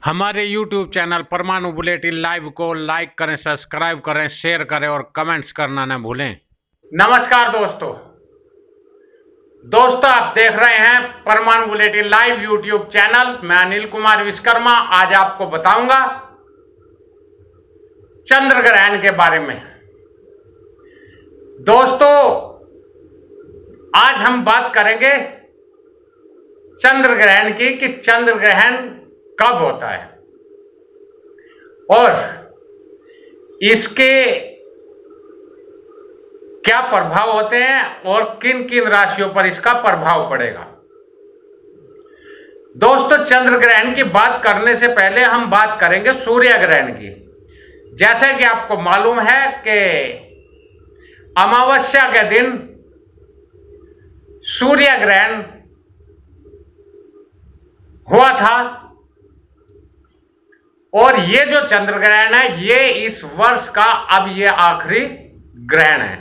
हमारे YouTube channel परमाणु bulletin live को लाइक करें, सब्सक्राइब करें, शेयर करें और कमेंट्स करना न भूलें। नमस्कार दोस्तों आप देख रहे हैं परमाणु बुलेटिन लाइव YouTube चैनल। मैं अनिल कुमार विश्वकर्मा आज आपको बताऊंगा चंद्र ग्रहण के बारे में। दोस्तों आज हम बात करेंगे चंद्र ग्रहण की कि चंद्र ग्रहण कब होता है और इसके क्या प्रभाव होते हैं और किन किन राशियों पर इसका प्रभाव पड़ेगा। दोस्तों चंद्र ग्रहण की बात करने से पहले हम बात करेंगे सूर्य ग्रहण की। जैसा कि आपको मालूम है कि अमावस्या के दिन सूर्य ग्रहण हुआ था और ये जो चंद्र ग्रहण है ये इस वर्ष का अब ये आखिरी ग्रहण है।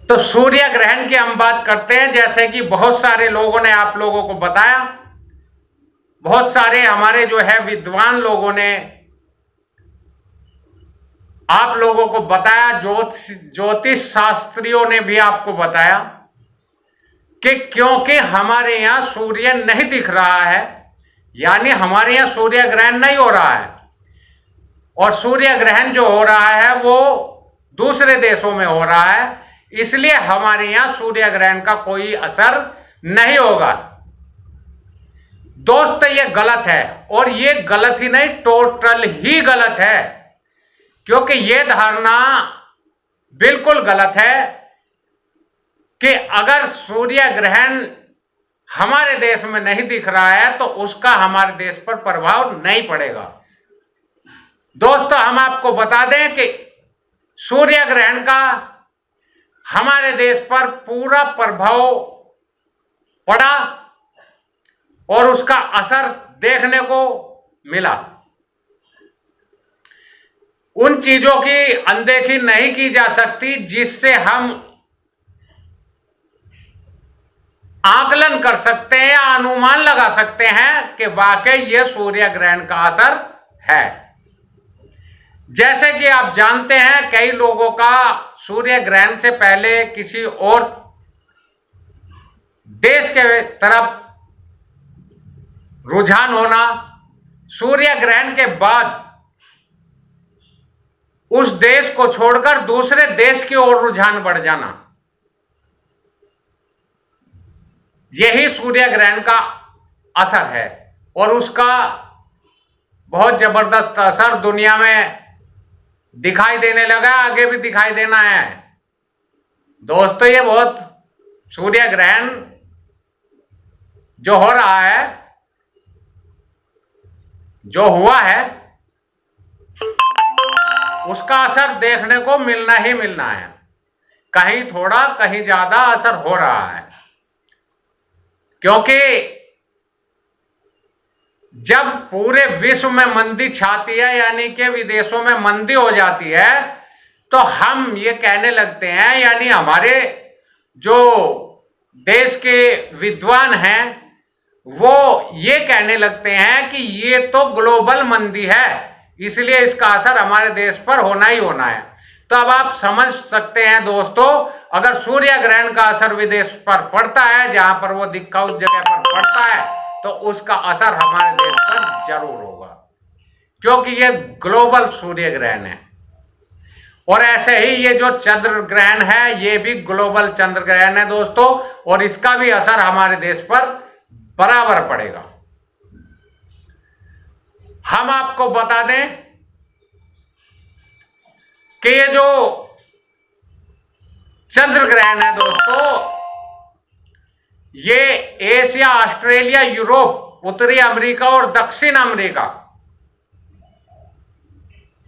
तो सूर्य ग्रहण की हम बात करते हैं। जैसे कि बहुत सारे लोगों ने आप लोगों को बताया, बहुत सारे हमारे जो है विद्वान लोगों ने आप लोगों को बताया, ज्योतिष शास्त्रियों ने भी आपको बताया कि क्योंकि हमारे यहां सूर्य नहीं दिख रहा है, यानी हमारे यहां सूर्य ग्रहण नहीं हो रहा है और सूर्य ग्रहण जो हो रहा है वो दूसरे देशों में हो रहा है, इसलिए हमारे यहां सूर्य ग्रहण का कोई असर नहीं होगा। दोस्तों ये गलत है और ये गलत ही नहीं, टोटल ही गलत है, क्योंकि ये धारणा बिल्कुल गलत है कि अगर सूर्य ग्रहण हमारे देश में नहीं दिख रहा है तो उसका हमारे देश पर प्रभाव नहीं पड़ेगा। दोस्तों हम आपको बता दें कि सूर्य ग्रहण का हमारे देश पर पूरा प्रभाव पड़ा और उसका असर देखने को मिला। उन चीजों की अनदेखी नहीं की जा सकती जिससे हम आकलन कर सकते हैं या अनुमान लगा सकते हैं कि वाकई यह सूर्य ग्रहण का असर है। जैसे कि आप जानते हैं कई लोगों का सूर्य ग्रहण से पहले किसी और देश के तरफ रुझान होना, सूर्य ग्रहण के बाद उस देश को छोड़कर दूसरे देश की ओर रुझान बढ़ जाना, यही सूर्य ग्रहण का असर है और उसका बहुत जबरदस्त असर दुनिया में दिखाई देने लगा, आगे भी दिखाई देना है। दोस्तों ये बहुत सूर्य ग्रहण जो हो रहा है, जो हुआ है, उसका असर देखने को मिलना ही मिलना है। कहीं थोड़ा कहीं ज्यादा असर हो रहा है, क्योंकि जब पूरे विश्व में मंदी छाती है, यानी कि विदेशों में मंदी हो जाती है, तो हम ये कहने लगते हैं, यानी हमारे जो देश के विद्वान हैं वो ये कहने लगते हैं कि ये तो ग्लोबल मंदी है, इसलिए इसका असर हमारे देश पर होना ही होना है। तो अब आप समझ सकते हैं दोस्तों, अगर सूर्य ग्रहण का असर विदेश पर पड़ता है, जहां पर वो दिखा उस जगह पर पड़ता है, तो उसका असर हमारे देश पर जरूर होगा, क्योंकि ये ग्लोबल सूर्य ग्रहण है। और ऐसे ही ये जो चंद्र ग्रहण है ये भी ग्लोबल चंद्र ग्रहण है दोस्तों, और इसका भी असर हमारे देश पर बराबर पड़ेगा। हम आपको बता दें कि ये जो चंद्र ग्रहण है दोस्तों, ये एशिया, ऑस्ट्रेलिया, यूरोप, उत्तरी अमेरिका और दक्षिण अमेरिका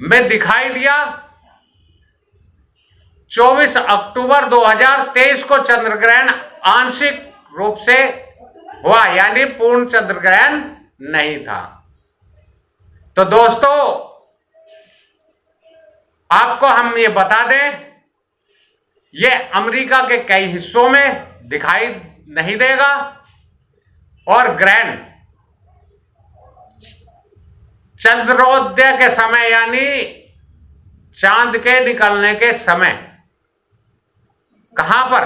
में दिखाई दिया। 24 अक्टूबर 2023 को चंद्र ग्रहण आंशिक रूप से हुआ, यानी पूर्ण चंद्र ग्रहण नहीं था। तो दोस्तों आपको हम ये बता दें, ये अमेरिका के कई हिस्सों में दिखाई नहीं देगा और ग्रहण चंद्रोदय के समय यानी चांद के निकलने के समय। कहां पर?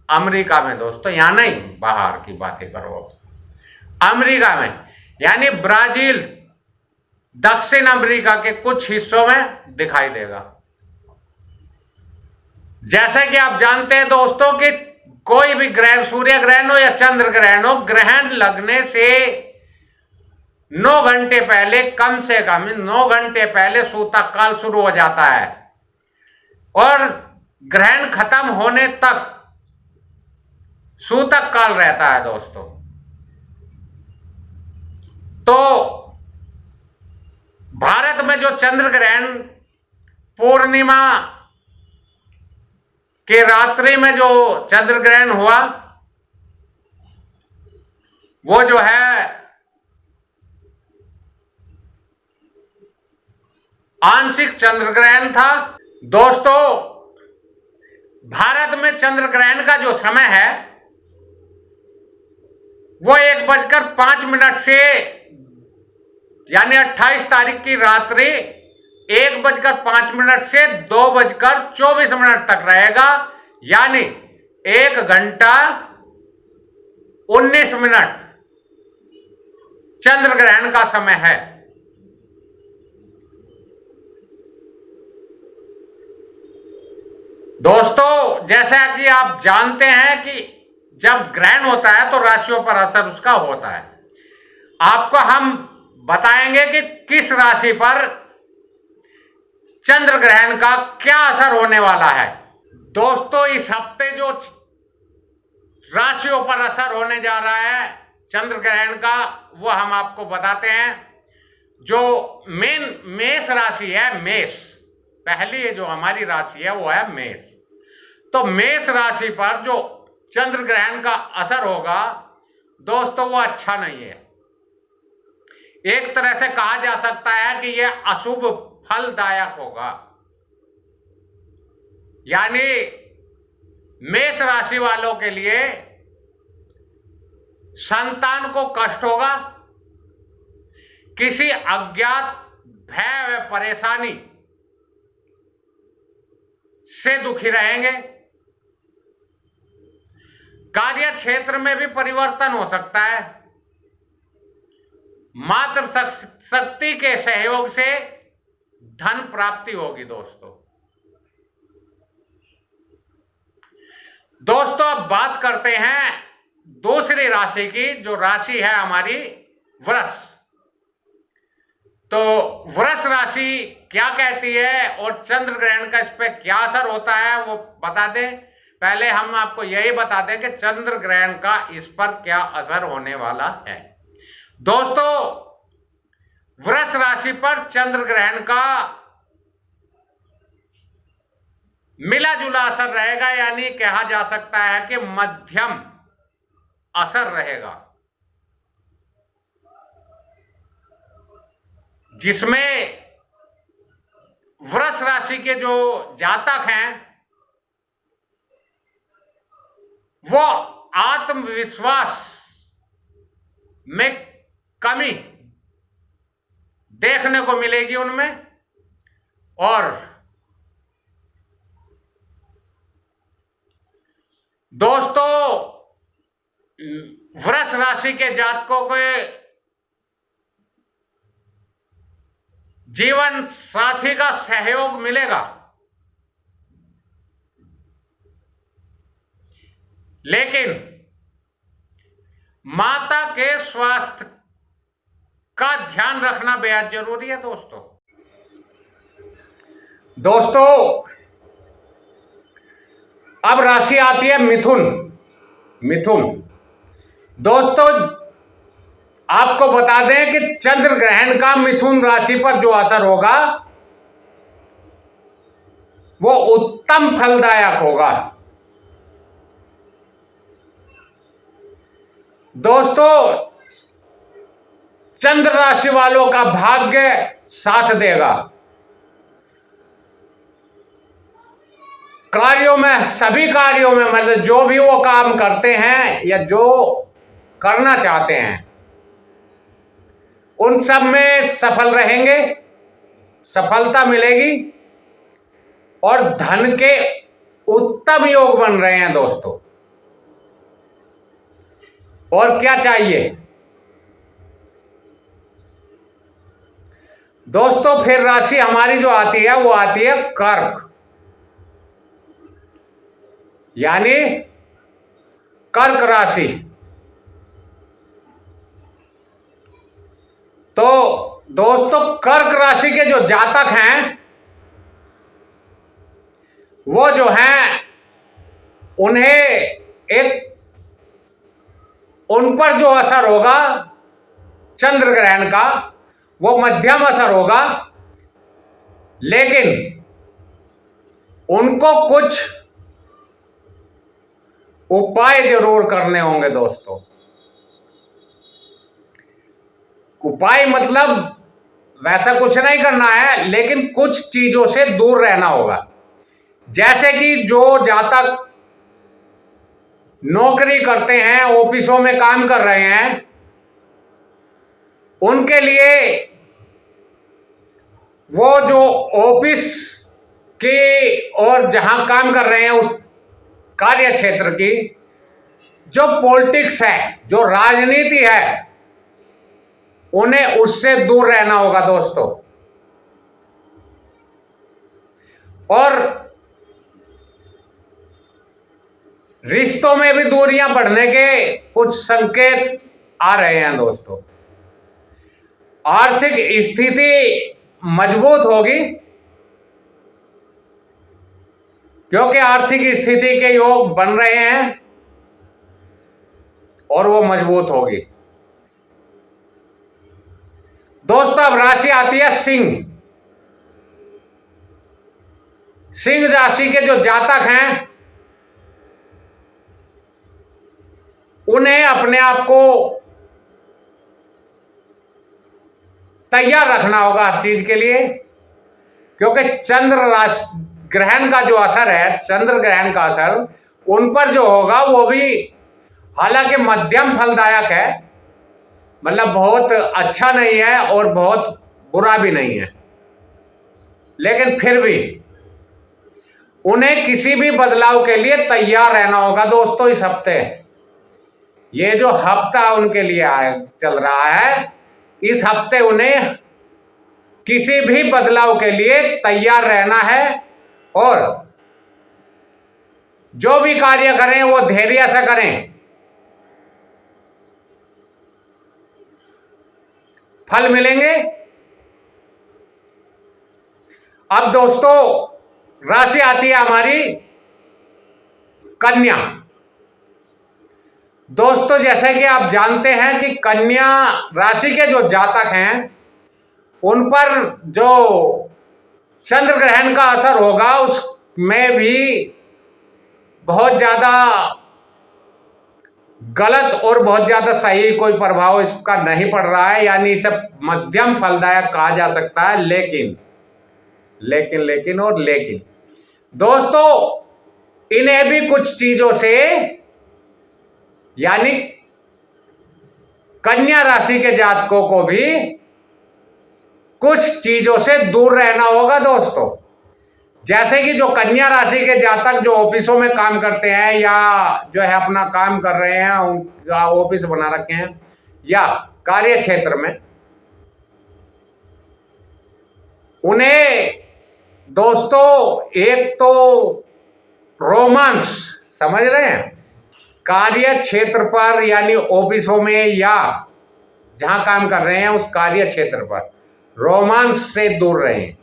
अमेरिका में दोस्तों, यहां नहीं, बाहर की बातें करो। अमेरिका में यानी ब्राजील, दक्षिण अमेरिका के कुछ हिस्सों में दिखाई देगा। जैसे कि आप जानते हैं दोस्तों कि कोई भी ग्रहण, सूर्य ग्रहण हो या चंद्र ग्रहण हो, ग्रहण लगने से 9 घंटे पहले, कम से कम 9 घंटे पहले सूतक काल शुरू हो जाता है और ग्रहण खत्म होने तक सूतक काल रहता है दोस्तों। तो भारत में जो चंद्र ग्रहण पूर्णिमा के रात्रि में जो चंद्र ग्रहण हुआ, वो जो है आंशिक चंद्र ग्रहण था दोस्तों। भारत में चंद्र ग्रहण का जो समय है वो 1:05 से यानी 28 तारीख की रात्रि 1:05 से 2:24 तक रहेगा, यानी 1 घंटा 19 मिनट चंद्र ग्रहण का समय है। दोस्तों, जैसा कि आप जानते हैं कि जब ग्रहण होता है तो राशियों पर असर उसका होता है। आपको हम बताएंगे कि किस राशि पर चंद्र ग्रहण का क्या असर होने वाला है। दोस्तों, इस हफ्ते जो राशियों पर असर होने जा रहा है चंद्र ग्रहण का, वो हम आपको बताते हैं। जो मेन मेष राशि है, मेष, पहली जो हमारी राशि है वो है मेष। तो मेष राशि पर जो चंद्र ग्रहण का असर होगा दोस्तों, वो अच्छा नहीं है। एक तरह से कहा जा सकता है कि यह अशुभ फलदायक होगा, यानी मेष राशि वालों के लिए संतान को कष्ट होगा, किसी अज्ञात भय व परेशानी से दुखी रहेंगे, कार्य क्षेत्र में भी परिवर्तन हो सकता है, मातृ शक्ति के सहयोग से धन प्राप्ति होगी दोस्तों अब बात करते हैं दूसरी राशि की, जो राशि है हमारी वृष। तो वृष राशि क्या कहती है और चंद्र ग्रहण का इस पर क्या असर होता है वो बता दें। पहले हम आपको यही बता दें कि चंद्र ग्रहण का इस पर क्या असर होने वाला है। दोस्तों, वृष राशि पर चंद्र ग्रहण का मिला जुला असर रहेगा, यानी कहा जा सकता है कि मध्यम असर रहेगा, जिसमें वृष राशि के जो जातक हैं वो आत्मविश्वास में कमी देखने को मिलेगी उनमें, और दोस्तों वृष राशि के जातकों के जीवन साथी का सहयोग मिलेगा, लेकिन माता के स्वास्थ्य का ध्यान रखना बेहद जरूरी है दोस्तों अब राशि आती है मिथुन। दोस्तों, आपको बता दें कि चंद्र ग्रहण का मिथुन राशि पर जो असर होगा वो उत्तम फलदायक होगा। दोस्तों, चंद्र राशि वालों का भाग्य साथ देगा, कार्यों में, सभी कार्यों में, मतलब जो भी वो काम करते हैं या जो करना चाहते हैं उन सब में सफल रहेंगे, सफलता मिलेगी और धन के उत्तम योग बन रहे हैं दोस्तों। और क्या चाहिए दोस्तों? फिर राशि हमारी जो आती है वो आती है कर्क, यानी कर्क राशि। तो दोस्तों कर्क राशि के जो जातक हैं वो जो हैं उन्हें उन पर जो असर होगा चंद्र ग्रहण का वो मध्यम असर होगा, लेकिन उनको कुछ उपाय जरूर करने होंगे दोस्तों। उपाय मतलब वैसा कुछ नहीं करना है, लेकिन कुछ चीजों से दूर रहना होगा। जैसे कि जो जातक नौकरी करते हैं, ऑफिसों में काम कर रहे हैं, उनके लिए वो जो ऑफिस की और जहां काम कर रहे हैं उस कार्य क्षेत्र की जो पॉलिटिक्स है, जो राजनीति है, उन्हें उससे दूर रहना होगा दोस्तों। और रिश्तों में भी दूरियां बढ़ने के कुछ संकेत आ रहे हैं दोस्तों। आर्थिक स्थिति मजबूत होगी, क्योंकि आर्थिक स्थिति के योग बन रहे हैं और वो मजबूत होगी दोस्तों। अब राशि आती है सिंह। सिंह राशि के जो जातक हैं उन्हें अपने आप को तैयार रखना होगा हर चीज के लिए, क्योंकि चंद्र राशि ग्रहण का जो असर है, चंद्र ग्रहण का असर उन पर जो होगा वो भी हालांकि मध्यम फलदायक है, मतलब बहुत अच्छा नहीं है और बहुत बुरा भी नहीं है, लेकिन फिर भी उन्हें किसी भी बदलाव के लिए तैयार रहना होगा दोस्तों। इस हफ्ते ये जो हफ्ता उनके लिए चल रहा है, इस हफ्ते उन्हें किसी भी बदलाव के लिए तैयार रहना है और जो भी कार्य करें वो धैर्य से करें, फल मिलेंगे। अब दोस्तों राशि आती है हमारी कन्या। दोस्तों जैसे कि आप जानते हैं कि कन्या राशि के जो जातक हैं उन पर जो चंद्र ग्रहण का असर होगा उसमें भी बहुत ज्यादा गलत और बहुत ज्यादा सही कोई प्रभाव इसका नहीं पड़ रहा है, यानी इसे मध्यम फलदायक कहा जा सकता है। लेकिन दोस्तों इन्हें भी कुछ चीजों से, यानी कन्या राशि के जातकों को भी कुछ चीजों से दूर रहना होगा दोस्तों। जैसे कि जो कन्या राशि के जातक जो ऑफिसों में काम करते हैं या जो है अपना काम कर रहे हैं, उनका ऑफिस बना रखे हैं या कार्य क्षेत्र में, उन्हें दोस्तों एक तो रोमांस, समझ रहे हैं, कार्य क्षेत्र पर यानी ऑफिसों में या जहां काम कर रहे हैं उस कार्य क्षेत्र पर रोमांस से दूर रहें।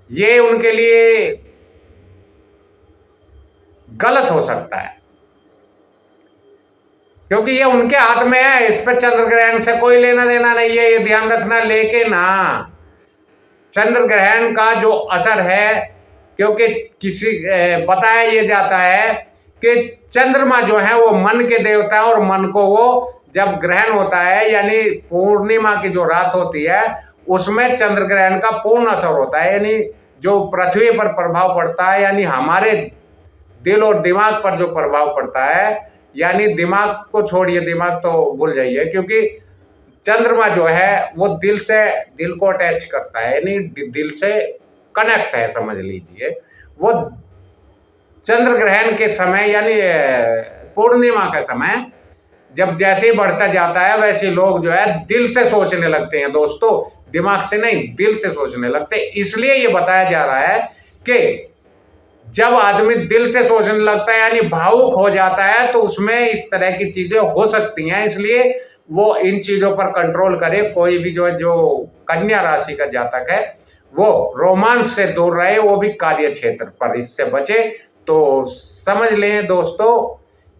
ये उनके लिए गलत हो सकता है, क्योंकि ये उनके हाथ में है, इस पर चंद्र ग्रहण से कोई लेना देना नहीं है, ये ध्यान रखना। लेकिन हाँ, चंद्र ग्रहण का जो असर है, क्योंकि बताया ये जाता है कि चंद्रमा जो है वो मन के देवता है और मन को वो जब ग्रहण होता है यानी पूर्णिमा की जो रात होती है उसमें चंद्र ग्रहण का पूर्ण असर होता है, यानी जो पृथ्वी पर प्रभाव पड़ता है, यानी हमारे दिल और दिमाग पर जो प्रभाव पड़ता है, यानी दिमाग को छोड़िए, दिमाग तो भूल जाइए, क्योंकि चंद्रमा जो है वो दिल को अटैच करता है, यानी दिल से कनेक्ट है, समझ लीजिए। वो चंद्र ग्रहण के समय यानी पूर्णिमा के समय जब जैसे ही बढ़ता जाता है वैसे लोग जो है दिल से सोचने लगते हैं दोस्तों, दिमाग से नहीं, दिल से सोचने लगते हैं। इसलिए ये बताया जा रहा है कि जब आदमी दिल से सोचने लगता है यानी भावुक हो जाता है, तो उसमें इस तरह की चीजें हो सकती हैं। इसलिए वो इन चीजों पर कंट्रोल करे। कोई भी जो कन्या राशि का जातक है वो रोमांच से दूर रहे, वो भी कार्य क्षेत्र पर इससे बचे। तो समझ लें दोस्तों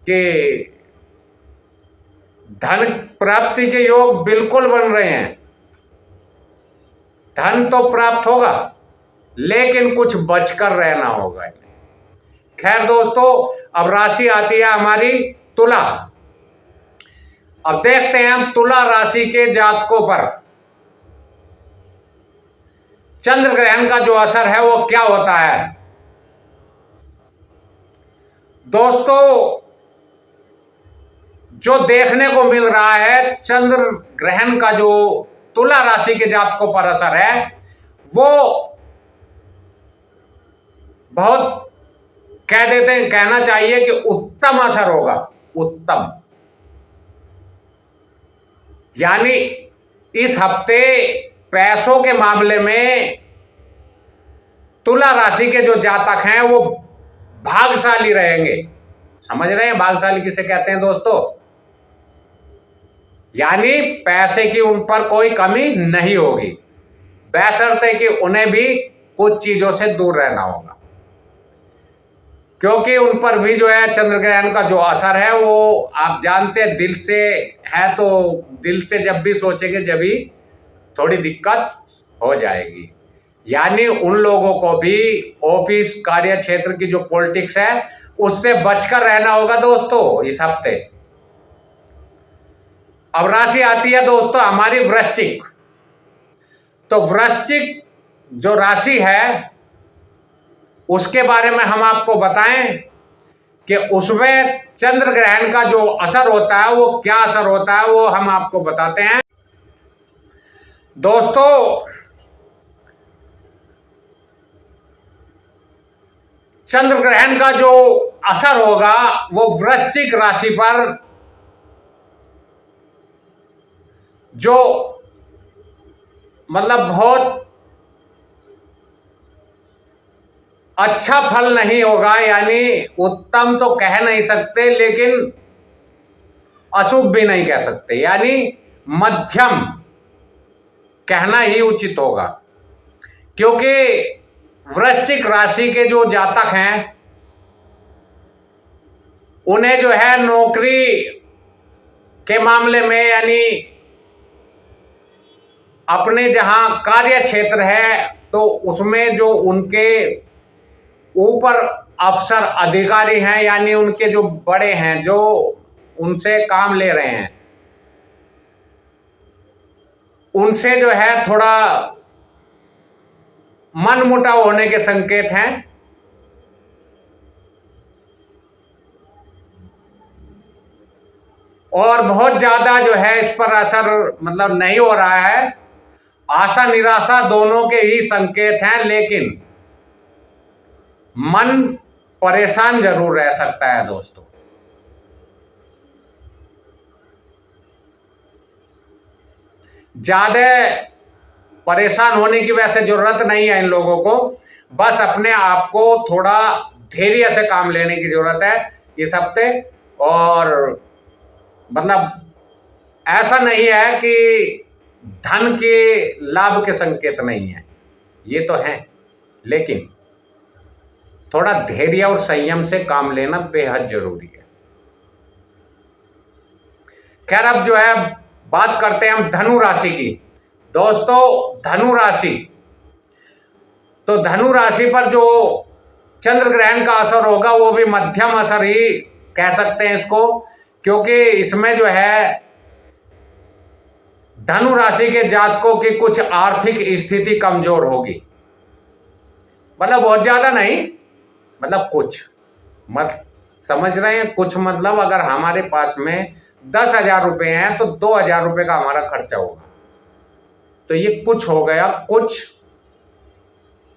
कि धन प्राप्ति के योग बिल्कुल बन रहे हैं। धन तो प्राप्त होगा, लेकिन कुछ बचकर रहना होगा। खैर दोस्तों, अब राशि आती है हमारी तुला। अब देखते हैं हम तुला राशि के जातकों पर चंद्र ग्रहण का जो असर है वो क्या होता है। दोस्तों, जो देखने को मिल रहा है चंद्र ग्रहण का जो तुला राशि के जातकों पर असर है वो बहुत कह देते हैं, कहना चाहिए कि उत्तम असर होगा। उत्तम यानी इस हफ्ते पैसों के मामले में तुला राशि के जो जातक हैं वो भाग्यशाली रहेंगे। समझ रहे हैं भाग्यशाली किसे कहते हैं दोस्तों? यानी पैसे की उन पर कोई कमी नहीं होगी, बशर्ते कि उन्हें भी कुछ चीजों से दूर रहना होगा, क्योंकि उन पर भी जो है चंद्र ग्रहण का जो असर है वो आप जानते हैं दिल से है। तो दिल से जब भी सोचेंगे जब भी थोड़ी दिक्कत हो जाएगी। यानी उन लोगों को भी ऑफिस कार्य क्षेत्र की जो पॉलिटिक्स है उससे बचकर रहना होगा दोस्तों इस हफ्ते। अब राशि आती है दोस्तों हमारी वृश्चिक। तो वृश्चिक जो राशि है उसके बारे में हम आपको बताएं कि उसमें चंद्र ग्रहण का जो असर होता है वो क्या असर होता है, वो हम आपको बताते हैं दोस्तों। चंद्र ग्रहण का जो असर होगा वो वृश्चिक राशि पर जो मतलब बहुत अच्छा फल नहीं होगा, यानी उत्तम तो कह नहीं सकते लेकिन अशुभ भी नहीं कह सकते, यानी मध्यम कहना ही उचित होगा। क्योंकि वृश्चिक राशि के जो जातक हैं उन्हें जो है नौकरी के मामले में यानी अपने जहां कार्य क्षेत्र है तो उसमें जो उनके ऊपर अफसर अधिकारी हैं यानी उनके जो बड़े हैं जो उनसे काम ले रहे हैं उनसे जो है थोड़ा मनमुटाव होने के संकेत हैं। और बहुत ज्यादा जो है इस पर असर मतलब नहीं हो रहा है, आशा निराशा दोनों के ही संकेत हैं, लेकिन मन परेशान जरूर रह सकता है दोस्तों। ज्यादा परेशान होने की वैसे जरूरत नहीं है इन लोगों को, बस अपने आप को थोड़ा धैर्य से काम लेने की जरूरत है इस हफ्ते। और मतलब ऐसा नहीं है कि धन के लाभ के संकेत नहीं है, ये तो है, लेकिन थोड़ा धैर्य और संयम से काम लेना बेहद जरूरी है। खैर अब जो है बात करते हैं हम धनु राशि की। दोस्तों धनु राशि, तो धनु राशि पर जो चंद्र ग्रहण का असर होगा वो भी मध्यम असर ही कह सकते हैं इसको, क्योंकि इसमें जो है धनु राशि के जातकों की कुछ आर्थिक स्थिति कमजोर होगी, मतलब बहुत ज्यादा नहीं, मतलब कुछ मत समझ रहे हैं? कुछ मतलब अगर हमारे पास में 10,000 रुपये हैं तो 2,000 रुपये का हमारा खर्चा होगा, तो ये कुछ हो गया, कुछ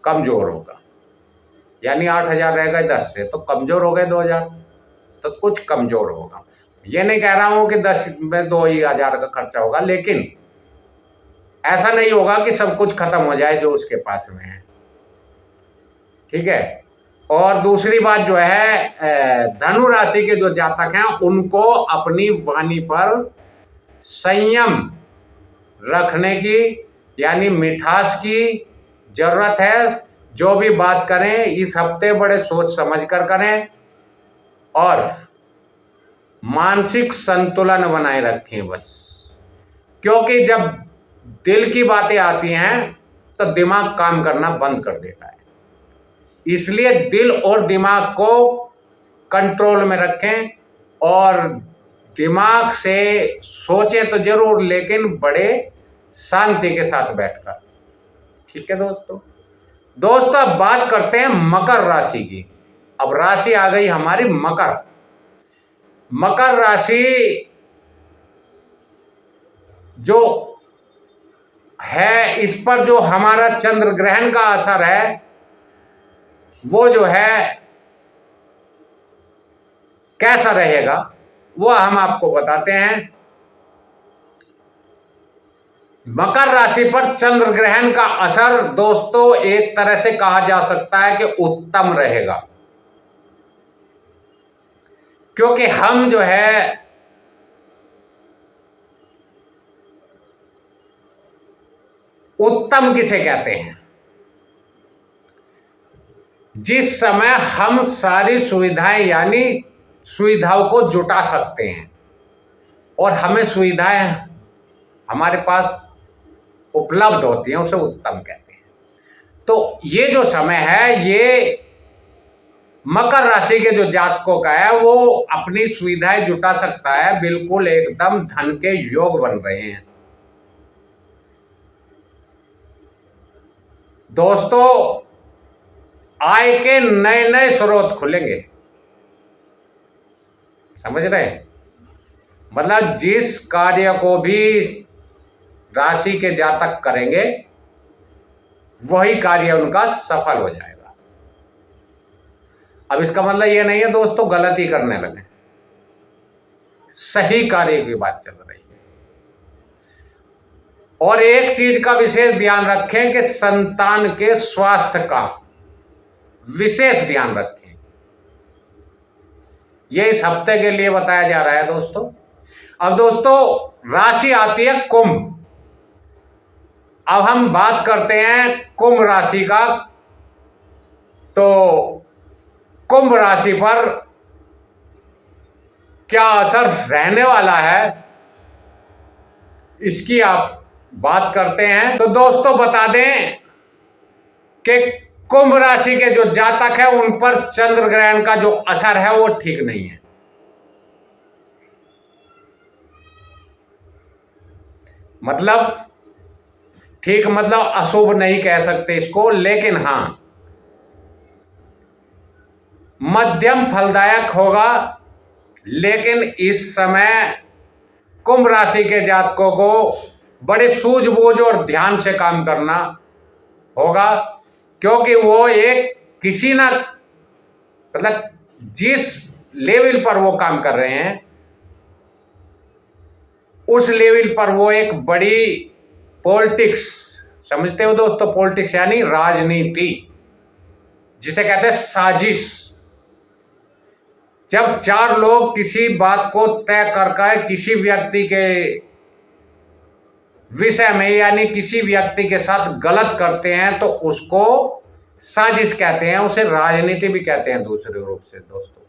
कमजोर होगा, यानी 8,000 रह गए 10 से, तो कमजोर हो गए 2,000, तो कुछ कमजोर होगा। ये नहीं कह रहा हूं कि 10 में 2,000 का खर्चा होगा, लेकिन ऐसा नहीं होगा कि सब कुछ खत्म हो जाए जो उसके पास में है। ठीक है। और दूसरी बात जो है, धनु राशि के जो जातक हैं उनको अपनी वाणी पर संयम रखने की, यानी मिठास की जरूरत है। जो भी बात करें इस हफ्ते बड़े सोच समझ कर करें और मानसिक संतुलन बनाए रखें बस, क्योंकि जब दिल की बातें आती हैं तो दिमाग काम करना बंद कर देता है। इसलिए दिल और दिमाग को कंट्रोल में रखें और दिमाग से सोचें तो जरूर, लेकिन बड़े शांति के साथ बैठकर। ठीक है दोस्तों, अब बात करते हैं मकर राशि की। अब राशि आ गई हमारी मकर। मकर राशि जो है, इस पर जो हमारा चंद्र ग्रहण का असर है वो जो है कैसा रहेगा वो हम आपको बताते हैं। मकर राशि पर चंद्र ग्रहण का असर दोस्तों एक तरह से कहा जा सकता है कि उत्तम रहेगा, क्योंकि हम जो है उत्तम किसे कहते हैं, जिस समय हम सारी सुविधाएं यानी सुविधाओं को जुटा सकते हैं और हमें सुविधाएं हमारे पास उपलब्ध होती हैं, उसे उत्तम कहते हैं। तो ये जो समय है ये मकर राशि के जो जातकों का है वो अपनी सुविधाएं जुटा सकता है, बिल्कुल एकदम धन के योग बन रहे हैं। दोस्तों आय के नए नए स्रोत खुलेंगे, समझ रहे हैं? मतलब जिस कार्य को भी राशि के जातक करेंगे वही कार्य उनका सफल हो जाएगा। अब इसका मतलब ये नहीं है दोस्तों गलती करने लगे, सही कार्य की बात चल रही है। और एक चीज का विशेष ध्यान रखें कि संतान के स्वास्थ्य का विशेष ध्यान रखें, यह इस हफ्ते के लिए बताया जा रहा है दोस्तों। अब दोस्तों राशि आती है कुंभ। अब हम बात करते हैं कुंभ राशि का। तो कुंभ राशि पर क्या असर रहने वाला है इसकी आप बात करते हैं। तो दोस्तों बता दें कि कुंभ राशि के जो जातक है उन पर चंद्र ग्रहण का जो असर है वो ठीक नहीं है। मतलब ठीक मतलब अशुभ नहीं कह सकते इसको, लेकिन हां मध्यम फलदायक होगा। लेकिन इस समय कुंभ राशि के जातकों को बड़े सूझबूझ और ध्यान से काम करना होगा, क्योंकि वो एक किसी ना मतलब जिस लेवल पर वो काम कर रहे हैं उस लेवल पर वो एक बड़ी पॉलिटिक्स, समझते हो दोस्तों? पॉलिटिक्स यानी राजनीति, जिसे कहते हैं साजिश। जब चार लोग किसी बात को तय कर किसी व्यक्ति के विषय में यानी किसी व्यक्ति के साथ गलत करते हैं तो उसको साजिश कहते हैं, उसे राजनीति भी कहते हैं दूसरे रूप से दोस्तों।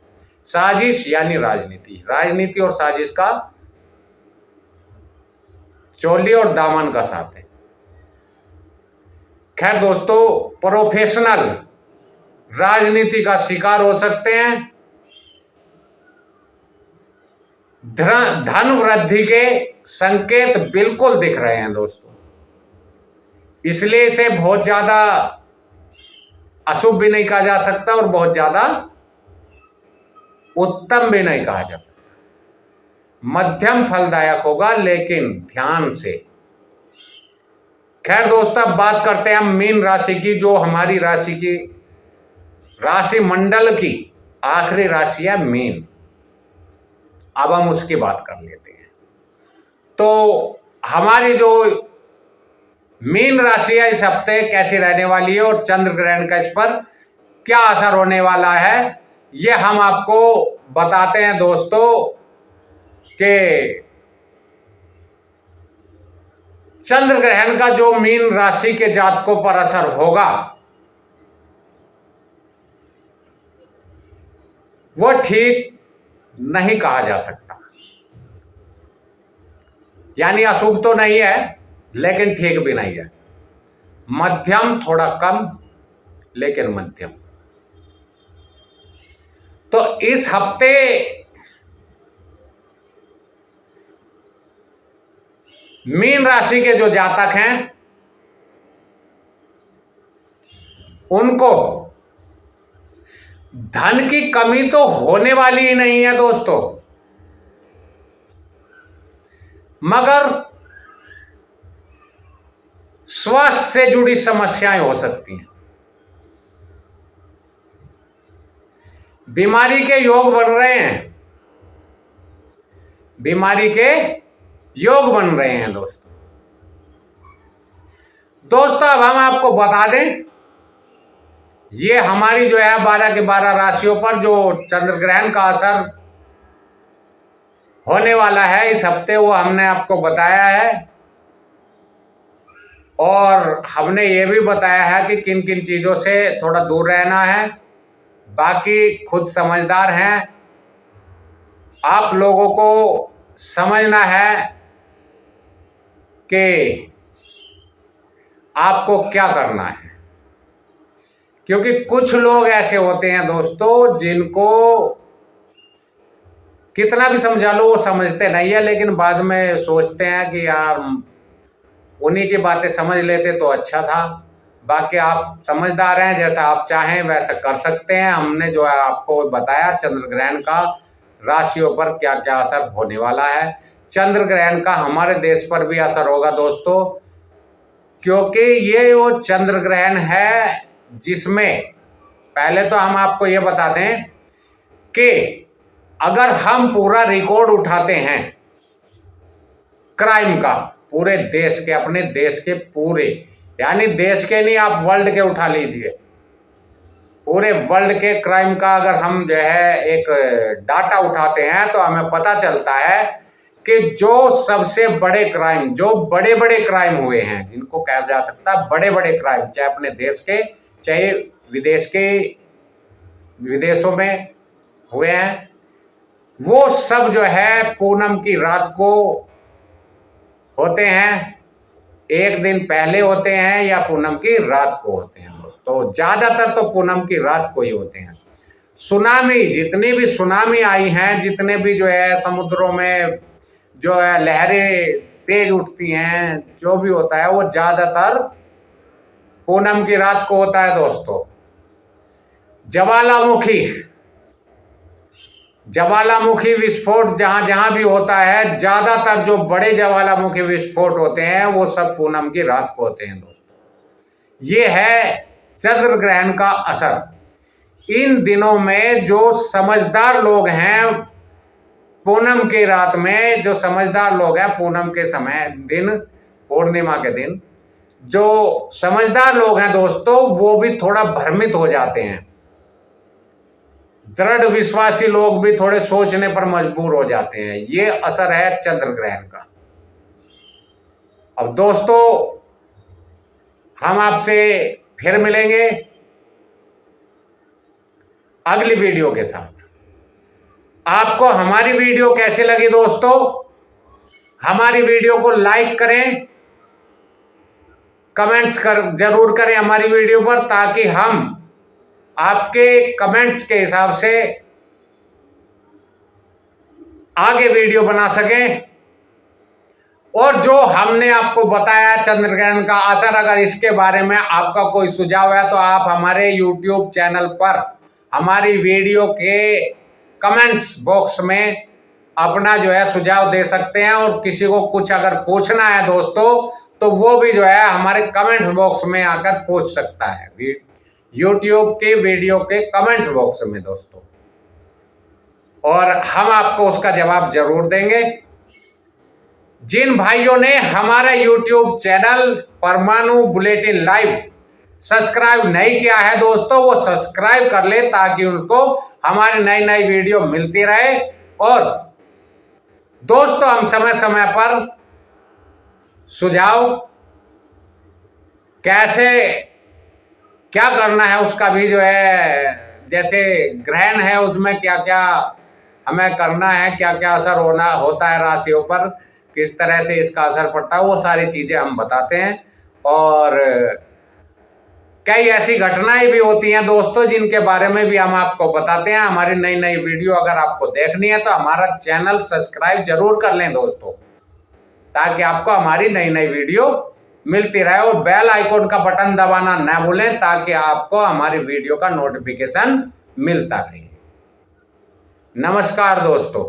साजिश यानी राजनीति, राजनीति और साजिश का चोली और दामन का साथ है। खैर दोस्तों प्रोफेशनल राजनीति का शिकार हो सकते हैं। धन वृद्धि के संकेत बिल्कुल दिख रहे हैं दोस्तों, इसलिए इसे बहुत ज्यादा अशुभ भी नहीं कहा जा सकता और बहुत ज्यादा उत्तम भी नहीं कहा जा सकता, मध्यम फलदायक होगा, लेकिन ध्यान से। खैर दोस्तों, अब बात करते हैं हम मीन राशि की, जो हमारी राशि की, राशि मंडल की आखिरी राशि है मीन। अब हम उसकी बात कर लेते हैं। तो हमारी जो मीन राशि है इस हफ्ते कैसी रहने वाली है और चंद्र ग्रहण का इस पर क्या असर होने वाला है, ये हम आपको बताते हैं दोस्तों कि चंद्र ग्रहण का जो मीन राशि के जातकों पर असर होगा वो ठीक नहीं कहा जा सकता। यानी अशुभ तो नहीं है, लेकिन ठीक भी नहीं है, मध्यम, थोड़ा कम लेकिन मध्यम। तो इस हफ्ते मीन राशि के जो जातक हैं उनको धन की कमी तो होने वाली ही नहीं है दोस्तों, मगर स्वास्थ्य से जुड़ी समस्याएं हो सकती हैं। बीमारी के योग बन रहे हैं, बीमारी के योग बन रहे हैं दोस्तों। अब हम आपको बता दें, ये हमारी जो है 12 के 12 राशियों पर जो चंद्र ग्रहण का असर होने वाला है इस हफ्ते, वो हमने आपको बताया है। और हमने ये भी बताया है कि किन किन चीज़ों से थोड़ा दूर रहना है। बाकी खुद समझदार हैं, आप लोगों को समझना है कि आपको क्या करना है, क्योंकि कुछ लोग ऐसे होते हैं दोस्तों जिनको कितना भी समझा लो वो समझते नहीं है, लेकिन बाद में सोचते हैं कि यार उन्हीं की बातें समझ लेते तो अच्छा था। बाकी आप समझदार हैं, जैसा आप चाहें वैसा कर सकते हैं। हमने जो है आपको बताया चंद्र ग्रहण का राशियों पर क्या क्या असर होने वाला है। चंद्र ग्रहण का हमारे देश पर भी असर होगा दोस्तों, क्योंकि ये वो चंद्र ग्रहण है जिसमें, पहले तो हम आपको ये बता दें कि अगर हम पूरा रिकॉर्ड उठाते हैं क्राइम का पूरे देश के, अपने देश के पूरे, यानी देश के नहीं, आप वर्ल्ड के उठा लीजिए, पूरे वर्ल्ड के क्राइम का अगर हम जो है एक डाटा उठाते हैं तो हमें पता चलता है कि जो सबसे बड़े क्राइम, जो बड़े बड़े क्राइम हुए हैं, जिनको कहा जा सकता है बड़े बड़े क्राइम, चाहे अपने देश के चाहे विदेश के, विदेशों में हुए हैं, वो सब जो है पूनम की रात को होते हैं। एक दिन पहले होते हैं या पूनम की रात को होते हैं दोस्तों, ज्यादातर तो पूनम की रात को ही होते हैं। सुनामी, जितनी भी सुनामी आई हैं, जितने भी जो है समुद्रों में जो है लहरें तेज उठती हैं, जो भी होता है वो ज्यादातर पूनम की रात को होता है दोस्तों। ज्वालामुखी विस्फोट जहां जहां भी होता है, ज्यादातर जो बड़े ज्वालामुखी विस्फोट होते हैं वो सब पूनम की रात को होते हैं दोस्तों। ये है चंद्र ग्रहण का असर। इन दिनों में जो समझदार लोग हैं, पूनम की रात में जो समझदार लोग हैं, पूनम के समय दिन, पूर्णिमा के दिन जो समझदार लोग हैं दोस्तों, वो भी थोड़ा भ्रमित हो जाते हैं। दृढ़ विश्वासी लोग भी थोड़े सोचने पर मजबूर हो जाते हैं। ये असर है चंद्र ग्रहण का। अब दोस्तों, हम आपसे फिर मिलेंगे अगली वीडियो के साथ। आपको हमारी वीडियो कैसे लगी दोस्तों? हमारी वीडियो को लाइक करें, कमेंट्स जरूर करें हमारी वीडियो पर, ताकि हम आपके कमेंट्स के हिसाब से आगे वीडियो बना सकें। और जो हमने आपको बताया चंद्र ग्रहण का असर, अगर इसके बारे में आपका कोई सुझाव है तो आप हमारे YouTube चैनल पर हमारी वीडियो के कमेंट्स बॉक्स में अपना जो है सुझाव दे सकते हैं। और किसी को कुछ अगर पूछना है दोस्तों तो वो भी जो है हमारे कमेंट्स बॉक्स में आकर पूछ सकता है, यूट्यूब के वीडियो के कमेंट्स बॉक्स में दोस्तों, और हम आपको उसका जवाब जरूर देंगे। जिन भाइयों ने हमारा यूट्यूब चैनल परमाणु बुलेटिन लाइव सब्सक्राइब नहीं किया है दोस्तों, वो सब्सक्राइब कर ले ताकि उनको हमारी नई नई वीडियो मिलती रहे। और दोस्तों हम समय समय पर सुझाव कैसे क्या करना है उसका भी जो है, जैसे ग्रहण है उसमें क्या क्या हमें करना है, क्या क्या असर होता है राशियों पर, किस तरह से इसका असर पड़ता है, वो सारी चीजें हम बताते हैं। और कई ऐसी घटनाएं भी होती हैं दोस्तों जिनके बारे में भी हम आपको बताते हैं। हमारी नई नई वीडियो अगर आपको देखनी है तो हमारा चैनल सब्सक्राइब जरूर कर लें दोस्तों, ताकि आपको हमारी नई नई वीडियो मिलती रहे। और बेल आइकॉन का बटन दबाना न भूलें ताकि आपको हमारी वीडियो का नोटिफिकेशन मिलता रहे। नमस्कार दोस्तों।